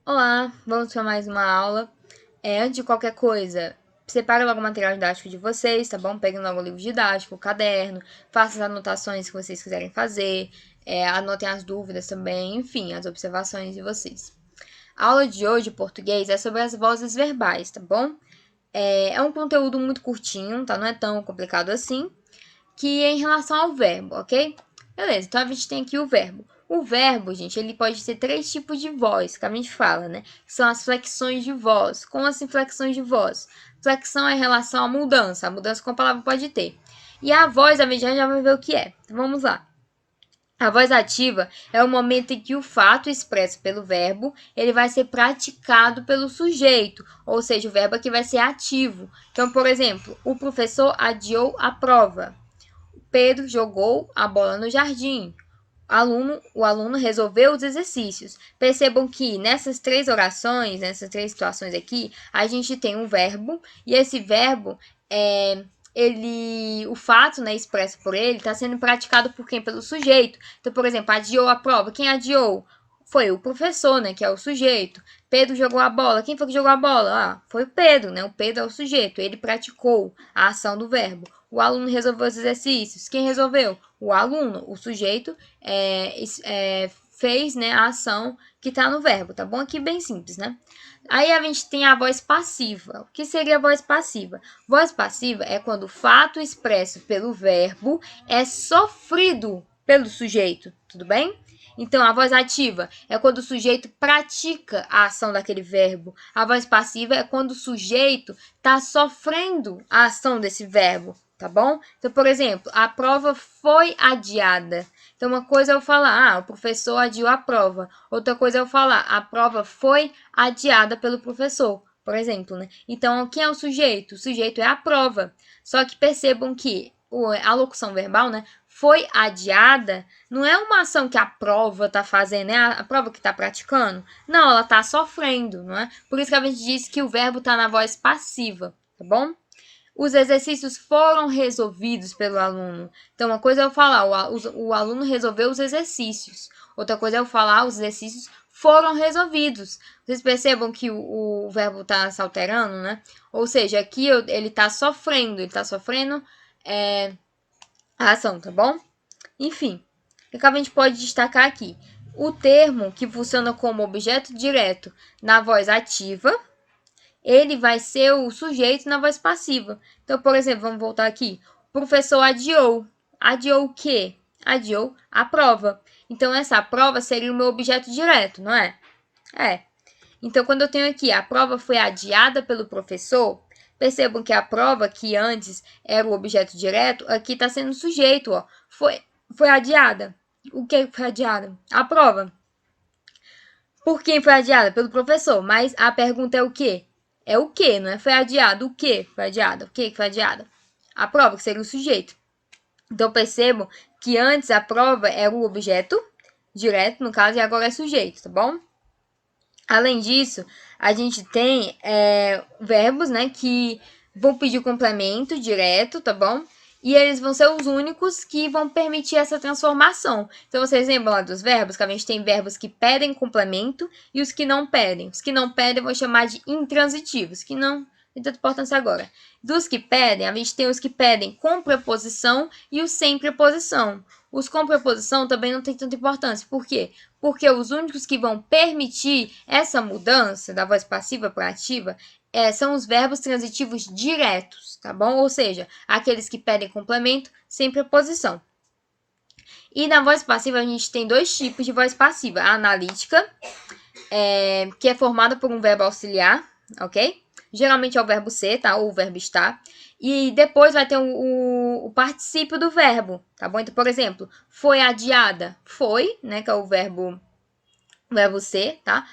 Olá, vamos para mais uma aula. Antes de qualquer coisa, separe logo o material didático de vocês, tá bom? Peguem logo o livro didático, o caderno, façam as anotações que vocês quiserem fazer, anotem as dúvidas também, enfim, as observações de vocês. A aula de hoje, português, é sobre as vozes verbais, tá bom? É um conteúdo muito curtinho, tá? Não é tão complicado assim, que é em relação ao verbo, ok? Beleza, então a gente tem aqui o verbo. O verbo, gente, ele pode ter três tipos de voz, que a gente fala, né? Que são as flexões de voz. Como assim flexões de voz? Flexão é em relação à mudança. A mudança com a palavra pode ter. E a voz, a gente já vai ver o que é. Então vamos lá. A voz ativa é o momento em que o fato expresso pelo verbo, ele vai ser praticado pelo sujeito, ou seja, o verbo aqui vai ser ativo. Então, por exemplo, o professor adiou a prova. Pedro jogou a bola no jardim. O aluno resolveu os exercícios. Percebam que nessas três orações, nessas três situações aqui, a gente tem um verbo, e esse verbo o fato, né, expresso por ele, está sendo praticado por quem? Pelo sujeito. Então, por exemplo, adiou a prova. Quem adiou? Foi o professor, né, que é o sujeito. Pedro jogou a bola. Quem foi que jogou a bola? Foi o Pedro, né? O Pedro é o sujeito. Ele praticou a ação do verbo. O aluno resolveu os exercícios. Quem resolveu? O aluno. O sujeito fez, né, a ação que está no verbo, tá bom? Aqui bem simples, né? Aí a gente tem a voz passiva. O que seria a voz passiva? Voz passiva é quando o fato expresso pelo verbo é sofrido pelo sujeito, tudo bem? Então, a voz ativa é quando o sujeito pratica a ação daquele verbo. A voz passiva é quando o sujeito está sofrendo a ação desse verbo, tá bom? Então, por exemplo, a prova foi adiada. Então, uma coisa é eu falar, o professor adiou a prova. Outra coisa é eu falar, a prova foi adiada pelo professor, por exemplo, né? Então, quem é o sujeito? O sujeito é a prova. Só que percebam que a locução verbal, né, foi adiada, não é uma ação que a prova está fazendo, é a prova que está praticando. Não, ela está sofrendo, não é? Por isso que a gente diz que o verbo está na voz passiva, tá bom? Os exercícios foram resolvidos pelo aluno. Então, uma coisa é eu falar, o aluno resolveu os exercícios. Outra coisa é eu falar, os exercícios foram resolvidos. Vocês percebam que o verbo está se alterando, né? Ou seja, aqui ele está sofrendo, a ação, tá bom? Enfim, o que a gente pode destacar aqui? O termo que funciona como objeto direto na voz ativa, ele vai ser o sujeito na voz passiva. Então, por exemplo, vamos voltar aqui. O professor adiou. Adiou o quê? Adiou a prova. Então, essa prova seria o meu objeto direto, não é? É. Então, quando eu tenho aqui a prova foi adiada pelo professor, percebam que a prova, que antes era o objeto direto, aqui está sendo sujeito, ó. Foi adiada. O que foi adiada? A prova. Por quem foi adiada? Pelo professor. Mas a pergunta é o quê? É o quê, não é? Foi adiado o quê? Foi adiada. O que foi adiada? A prova, que seria o sujeito. Então, percebam que antes a prova era o objeto direto, no caso, e agora é sujeito, tá bom? Além disso, a gente tem verbos, né, que vão pedir complemento direto, tá bom? E eles vão ser os únicos que vão permitir essa transformação. Então, vocês lembram lá dos verbos? Que a gente tem verbos que pedem complemento e os que não pedem. Os que não pedem eu vou chamar de intransitivos, que não tem tanta importância agora. Dos que pedem, a gente tem os que pedem com preposição e os sem preposição. Os com preposição também não tem tanta importância. Por quê? Porque os únicos que vão permitir essa mudança da voz passiva para ativa são os verbos transitivos diretos, tá bom? Ou seja, aqueles que pedem complemento sem preposição. E na voz passiva a gente tem dois tipos de voz passiva. A analítica, que é formada por um verbo auxiliar, ok? Geralmente é o verbo ser, tá? Ou o verbo estar. E depois vai ter o particípio do verbo, tá bom? Então, por exemplo, foi adiada. Foi, né? Que é o verbo ser, tá?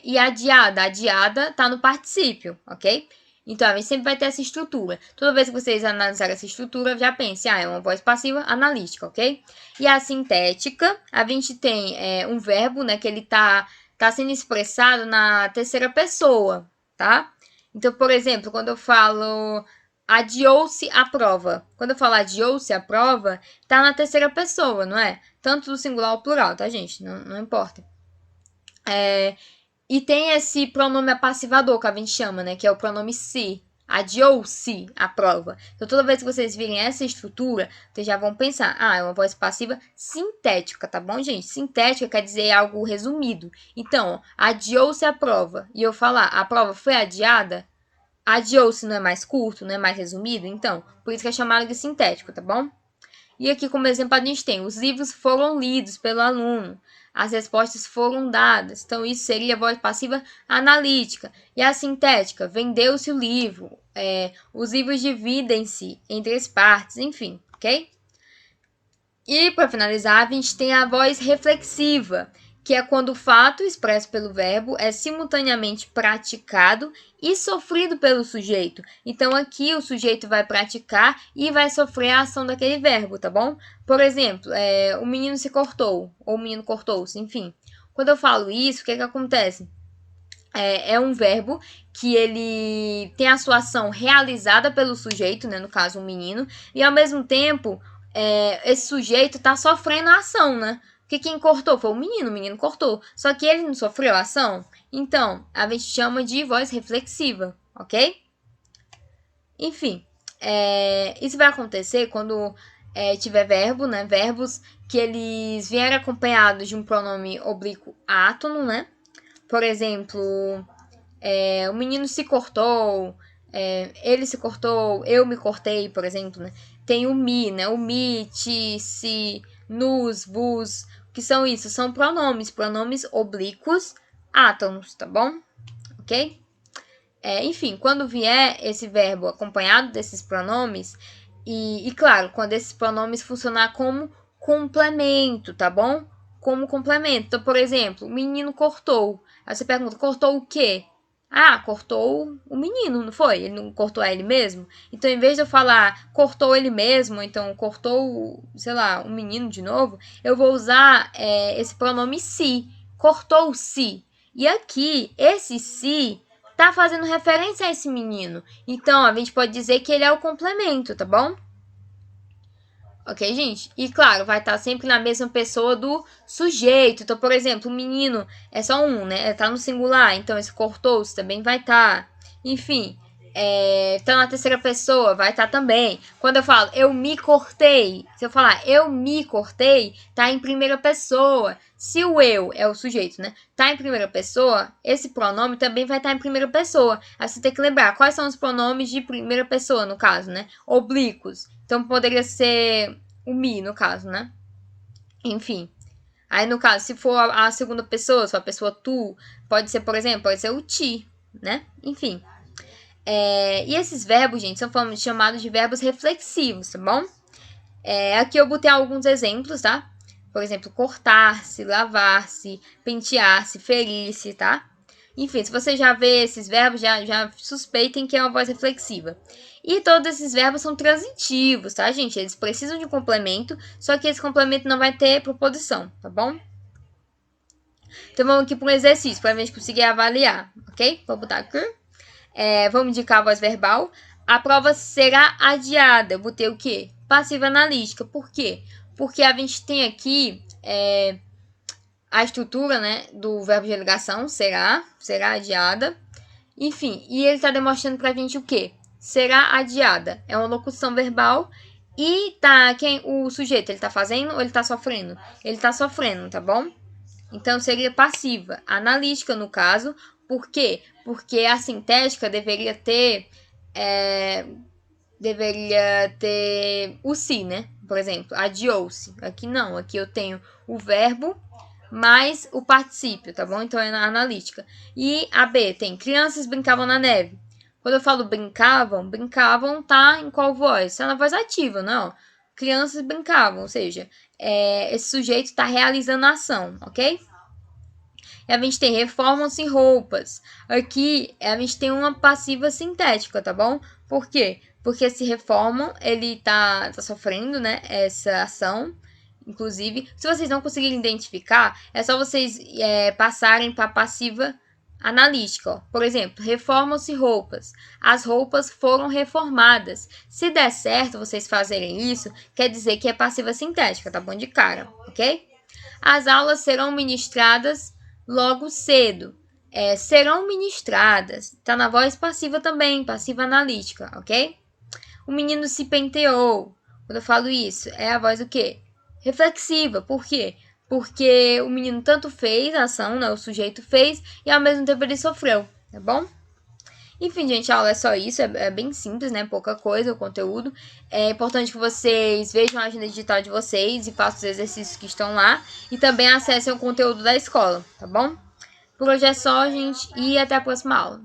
E adiada tá no particípio, ok? Então, a gente sempre vai ter essa estrutura. Toda vez que vocês analisarem essa estrutura, já pense, é uma voz passiva analítica, ok? E a sintética, a gente tem um verbo, né, que ele tá sendo expressado na terceira pessoa, tá? Então, por exemplo, quando eu falo adiou-se a prova. Quando eu falo adiou-se a prova, tá na terceira pessoa, não é? Tanto do singular ou plural, tá, gente? Não importa. E tem esse pronome apassivador que a gente chama, né? Que é o pronome se. Adiou-se a prova. Então, toda vez que vocês virem essa estrutura, vocês já vão pensar, é uma voz passiva sintética, tá bom, gente? Sintética quer dizer algo resumido. Então, adiou-se a prova. E eu falar, a prova foi adiada? Adiou-se não é mais curto, não é mais resumido? Então, por isso que é chamado de sintético, tá bom? E aqui, como exemplo, a gente tem: os livros foram lidos pelo aluno, as respostas foram dadas. Então, isso seria a voz passiva analítica. E a sintética: vendeu-se o livro, os livros dividem-se em 3 partes, enfim, ok? E, para finalizar, a gente tem a voz reflexiva, que é quando o fato expresso pelo verbo é simultaneamente praticado e sofrido pelo sujeito. Então, aqui o sujeito vai praticar e vai sofrer a ação daquele verbo, tá bom? Por exemplo, o menino se cortou, ou o menino cortou-se, enfim. Quando eu falo isso, o que acontece? É um verbo que ele tem a sua ação realizada pelo sujeito, né, no caso, um menino, e ao mesmo tempo, esse sujeito está sofrendo a ação, né? Porque quem cortou foi o menino cortou. Só que ele não sofreu a ação. Então, a gente chama de voz reflexiva, ok? Enfim, isso vai acontecer quando tiver verbo, né? Verbos que eles vierem acompanhados de um pronome oblíquo átono, né? Por exemplo, o menino se cortou, ele se cortou, eu me cortei, por exemplo, né? Tem o me, né? O me, ti, si, nos, vos. O que são isso? São pronomes oblíquos átonos, tá bom? Ok? Enfim, quando vier esse verbo acompanhado desses pronomes, e claro, quando esses pronomes funcionar como complemento, tá bom? Como complemento. Então, por exemplo, o menino cortou. Aí você pergunta, cortou o quê? Cortou o menino, não foi? Ele não cortou a ele mesmo? Então, em vez de eu falar cortou ele mesmo, então cortou, sei lá, o menino de novo, eu vou usar esse pronome se. Cortou-se. E aqui, esse se tá fazendo referência a esse menino. Então, a gente pode dizer que ele é o complemento, tá bom? Ok, gente? E claro, vai estar sempre na mesma pessoa do sujeito. Então, por exemplo, o menino é só um, né? Tá no singular, então esse cortou-se também vai estar. Enfim, tá na terceira pessoa, vai estar também. Quando eu falo eu me cortei, se eu falar eu me cortei, tá em primeira pessoa. Se o eu é o sujeito, né? Tá em primeira pessoa, esse pronome também vai estar em primeira pessoa. Aí você tem que lembrar quais são os pronomes de primeira pessoa, no caso, né? Oblíquos. Então poderia ser o me, no caso, né? Enfim. Aí, no caso, se for a segunda pessoa, se for a pessoa tu, pode ser, por exemplo, pode ser o ti, né? Enfim. E esses verbos, gente, são chamados de verbos reflexivos, tá bom? Aqui eu botei alguns exemplos, tá? Por exemplo, cortar-se, lavar-se, pentear-se, ferir-se, tá? Enfim, se você já vê esses verbos, já suspeitem que é uma voz reflexiva. E todos esses verbos são transitivos, tá, gente? Eles precisam de um complemento, só que esse complemento não vai ter proposição, tá bom? Então vamos aqui para um exercício, para a gente conseguir avaliar, ok? Vou botar aqui. Vamos indicar a voz verbal. A prova será adiada. Eu botei o quê? Passiva analítica. Por quê? Porque a gente tem aqui a estrutura, né, do verbo de ligação, será adiada. Enfim, e ele está demonstrando para a gente o quê? Será adiada. É uma locução verbal e o sujeito, ele está fazendo ou ele está sofrendo? Ele está sofrendo, tá bom? Então, seria passiva. Analítica, no caso. Por quê? Porque a sintética deveria ter o se, né? Por exemplo, adiou-se. Aqui não. Aqui eu tenho o verbo mais o particípio, tá bom? Então, é na analítica. E a B tem crianças brincavam na neve. Quando eu falo brincavam tá em qual voz? Tá na voz ativa, não? Crianças brincavam, ou seja, esse sujeito está realizando a ação, ok? E a gente tem reformam-se roupas. Aqui a gente tem uma passiva sintética, tá bom? Por quê? Porque se reformam, ele tá sofrendo, né, essa ação. Inclusive, se vocês não conseguirem identificar, é só vocês passarem para a passiva analítica. Ó. Por exemplo, reformam-se roupas. As roupas foram reformadas. Se der certo vocês fazerem isso, quer dizer que é passiva sintética, tá bom? De cara, ok? As aulas serão ministradas logo cedo. serão ministradas. Tá na voz passiva também, passiva analítica, ok? O menino se penteou. Quando eu falo isso, é a voz o quê? Reflexiva. Por quê? Porque o menino tanto fez a ação, né? O sujeito fez, e ao mesmo tempo ele sofreu, tá bom? Enfim, gente, a aula é só isso, é bem simples, né? Pouca coisa, o conteúdo. É importante que vocês vejam a agenda digital de vocês e façam os exercícios que estão lá. E também acessem o conteúdo da escola, tá bom? Por hoje é só, gente, e até a próxima aula.